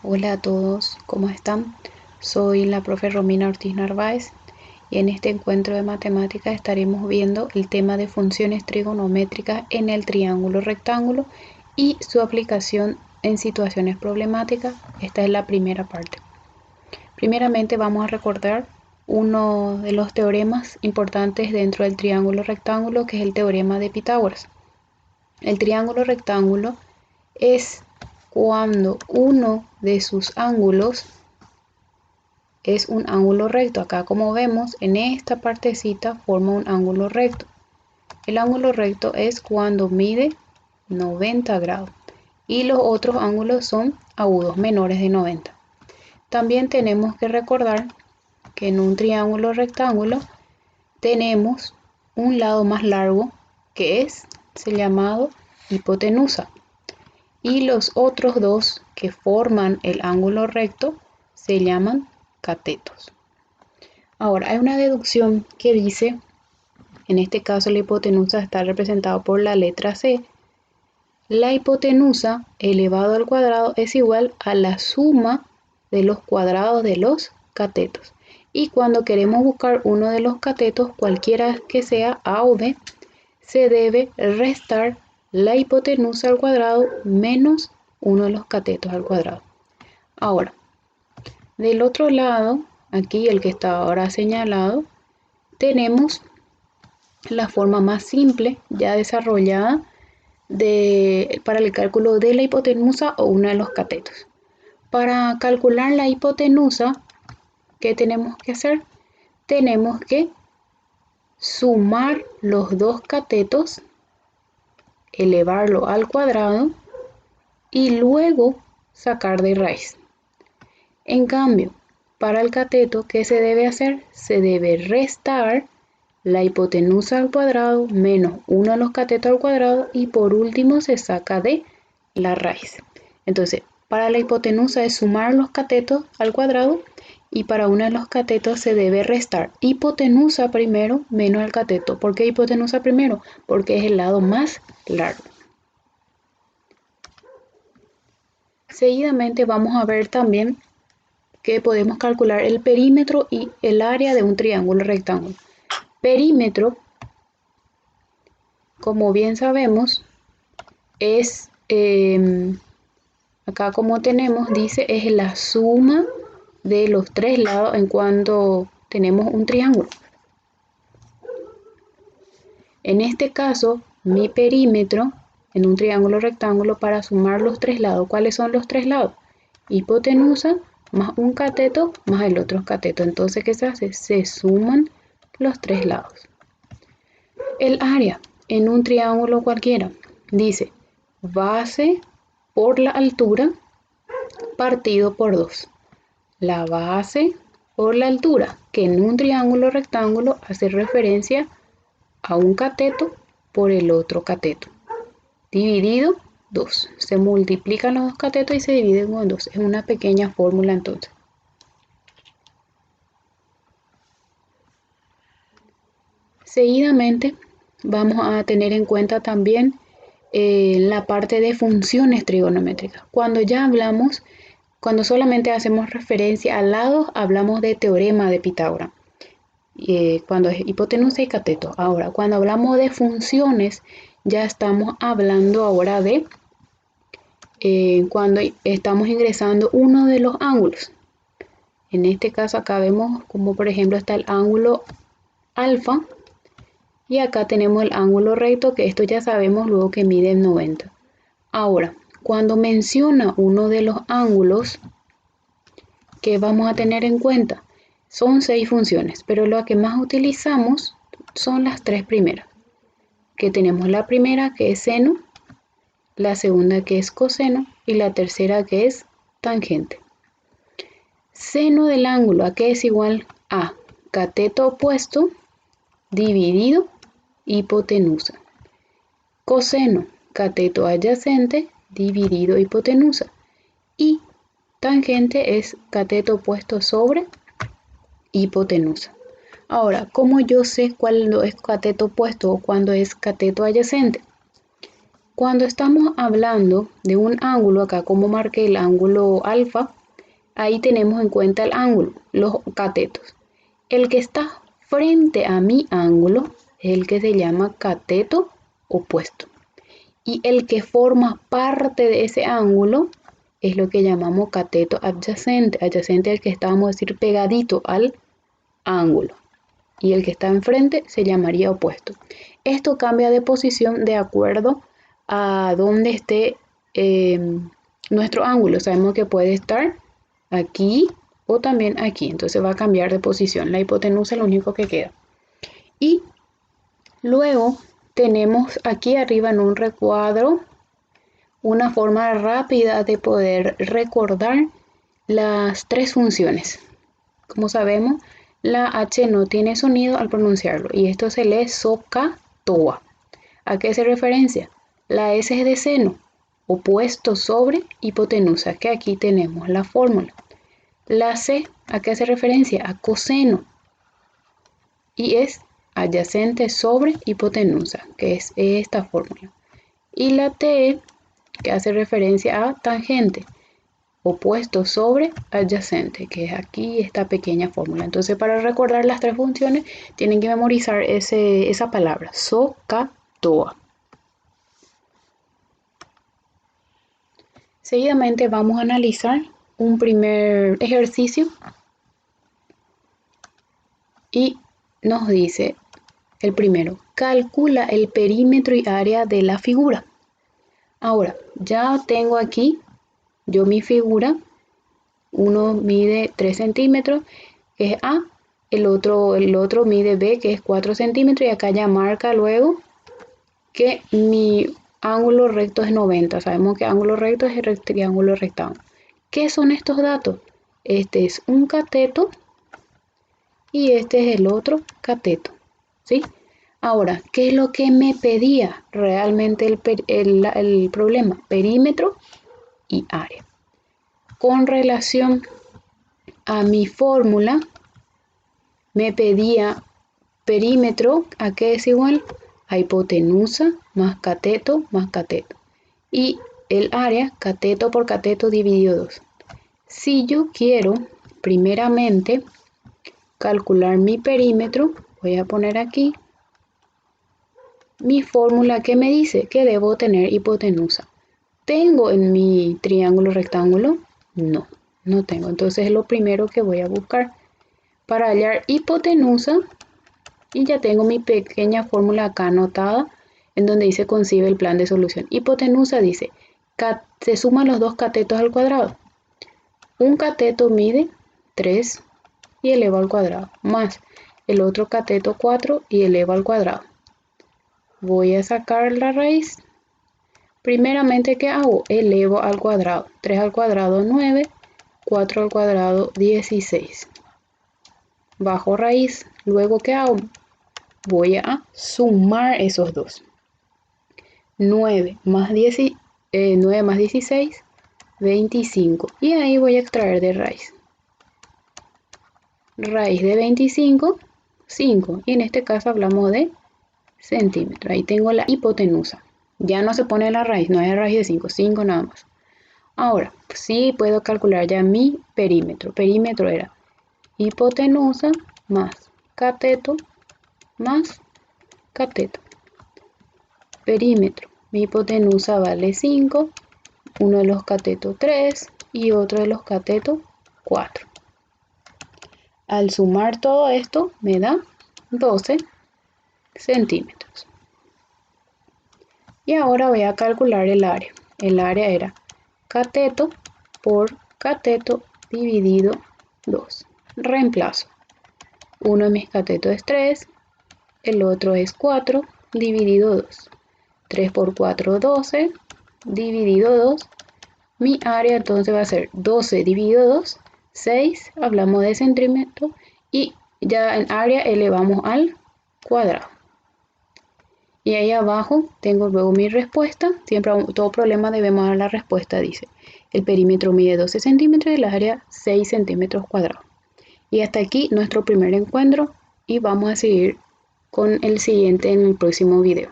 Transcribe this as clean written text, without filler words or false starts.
Hola a todos, ¿cómo están? Soy la profe Romina Ortiz Narváez y en este encuentro de matemáticas estaremos viendo el tema de funciones trigonométricas en el triángulo rectángulo y su aplicación en situaciones problemáticas. Esta es la primera parte. Primeramente vamos a recordar uno de los teoremas importantes dentro del triángulo rectángulo, que es el teorema de Pitágoras. El triángulo rectángulo es cuando uno de sus ángulos es un ángulo recto. Acá, como vemos, en esta partecita forma un ángulo recto. El ángulo recto es cuando mide 90 grados y los otros ángulos son agudos menores de 90. También tenemos que recordar que en un triángulo rectángulo tenemos un lado más largo que es el llamado hipotenusa, y los otros dos que forman el ángulo recto se llaman catetos. Ahora, hay una deducción que dice, en este caso la hipotenusa está representada por la letra C. La hipotenusa elevado al cuadrado es igual a la suma de los cuadrados de los catetos. Y cuando queremos buscar uno de los catetos, cualquiera que sea A o B, se debe restar la hipotenusa al cuadrado menos uno de los catetos al cuadrado. Ahora, del otro lado, aquí el que está ahora señalado, tenemos la forma más simple ya desarrollada para el cálculo de la hipotenusa o uno de los catetos. Para calcular la hipotenusa, ¿qué tenemos que hacer? Tenemos que sumar los dos catetos, elevarlo al cuadrado y luego sacar de raíz. En cambio, para el cateto, ¿qué se debe hacer? Se debe restar la hipotenusa al cuadrado menos uno de los catetos al cuadrado y por último se saca de la raíz. Entonces, para la hipotenusa es sumar los catetos al cuadrado y para uno de los catetos se debe restar hipotenusa primero menos el cateto. ¿Por qué hipotenusa primero? Porque es el lado más largo. Seguidamente vamos a ver también que podemos calcular el perímetro y el área de un triángulo rectángulo. Perímetro, como bien sabemos, es, acá como tenemos, dice, es la suma de los tres lados en cuanto tenemos un triángulo. En este caso, mi perímetro en un triángulo rectángulo, para sumar los tres lados, ¿cuáles son los tres lados? Hipotenusa más un cateto más el otro cateto. Entonces, ¿qué se hace? Se suman los tres lados. El área en un triángulo cualquiera dice base por la altura partido por 2. La base por la altura, que en un triángulo rectángulo hace referencia a un cateto por el otro cateto, dividido 2. Se multiplican los dos catetos y se dividen con 2. Es una pequeña fórmula entonces. Seguidamente vamos a tener en cuenta también la parte de funciones trigonométricas. Cuando solamente hacemos referencia a lados, hablamos de teorema de Pitágoras. Cuando es hipotenusa y cateto. Ahora, cuando hablamos de funciones, ya estamos hablando ahora de cuando estamos ingresando uno de los ángulos. En este caso acá vemos como por ejemplo está el ángulo alfa y acá tenemos el ángulo recto, que esto ya sabemos luego que mide 90. Ahora, cuando menciona uno de los ángulos, ¿qué vamos a tener en cuenta? Son 6 funciones, pero lo que más utilizamos son las 3 primeras. Que tenemos la primera, que es seno, la segunda, que es coseno, y la tercera, que es tangente. Seno del ángulo, ¿a qué es igual? A cateto opuesto dividido hipotenusa. Coseno, cateto adyacente dividido hipotenusa. Y tangente es cateto opuesto sobre hipotenusa. Ahora, ¿cómo yo sé cuándo es cateto opuesto o cuándo es cateto adyacente? Cuando estamos hablando de un ángulo, acá como marqué el ángulo alfa, ahí tenemos en cuenta el ángulo, los catetos. El que está frente a mi ángulo es el que se llama cateto opuesto. Y el que forma parte de ese ángulo es lo que llamamos cateto adyacente. Adyacente es el que está, vamos a decir, pegadito al ángulo. Y el que está enfrente se llamaría opuesto. Esto cambia de posición de acuerdo a donde esté nuestro ángulo. Sabemos que puede estar aquí o también aquí. Entonces va a cambiar de posición. La hipotenusa es lo único que queda. Y luego tenemos aquí arriba en un recuadro una forma rápida de poder recordar las tres funciones. Como sabemos, la H no tiene sonido al pronunciarlo y esto se lee SOHCAHTOA. ¿A qué hace referencia? La S es de seno, opuesto sobre hipotenusa, que aquí tenemos la fórmula. La C, ¿a qué hace referencia? A coseno y es adyacente sobre hipotenusa, que es esta fórmula. Y la T, que hace referencia a tangente, opuesto sobre adyacente, que es aquí esta pequeña fórmula. Entonces, para recordar las tres funciones, tienen que memorizar esa palabra, SOHCAHTOA. Seguidamente vamos a analizar un primer ejercicio y nos dice el primero, calcula el perímetro y área de la figura. Ahora, ya tengo aquí yo mi figura, uno mide 3 centímetros, que es A, el otro mide B, que es 4 centímetros, y acá ya marca luego que mi ángulo recto es 90. Sabemos que ángulo recto es el triángulo rectángulo. ¿Qué son estos datos? Este es un cateto y este es el otro cateto, ¿sí? Ahora, ¿qué es lo que me pedía realmente el problema? Perímetro y área. Con relación a mi fórmula, me pedía perímetro, ¿a qué es igual? A hipotenusa más cateto. Y el área, cateto por cateto dividido 2. Si yo quiero, primeramente, calcular mi perímetro, voy a poner aquí mi fórmula que me dice que debo tener hipotenusa. ¿Tengo en mi triángulo rectángulo? No, no tengo. Entonces es lo primero que voy a buscar. Para hallar hipotenusa, y ya tengo mi pequeña fórmula acá anotada, en donde dice concibe el plan de solución. Hipotenusa dice, se suman los dos catetos al cuadrado. Un cateto mide 3 y eleva al cuadrado, más el otro cateto 4 y eleva al cuadrado. Voy a sacar la raíz. Primeramente, ¿qué hago? Elevo al cuadrado. 3 al cuadrado 9, 4 al cuadrado 16. Bajo raíz. Luego, ¿qué hago? Voy a sumar esos dos. 9 más 16, 25. Y ahí voy a extraer de raíz. Raíz de 25, 5. Y en este caso hablamos de centímetros. Ahí tengo la hipotenusa. Ya no se pone la raíz, no hay raíz de 5, 5 nada más. Ahora, sí puedo calcular ya mi perímetro. Perímetro era hipotenusa más cateto más cateto. Perímetro. Mi hipotenusa vale 5, uno de los catetos 3 y otro de los catetos 4. Al sumar todo esto me da 12 centímetros. Y ahora voy a calcular el área. El área era cateto por cateto dividido 2. Reemplazo. Uno de mis catetos es 3, el otro es 4 dividido 2. 3 por 4, 12 dividido 2. Mi área entonces va a ser 12 dividido 2, 6, hablamos de centímetros, y ya en área elevamos al cuadrado. Y ahí abajo tengo luego mi respuesta. Siempre todo problema debemos dar la respuesta, dice. El perímetro mide 12 centímetros y el área 6 centímetros cuadrados. Y hasta aquí nuestro primer encuentro y vamos a seguir con el siguiente en el próximo video.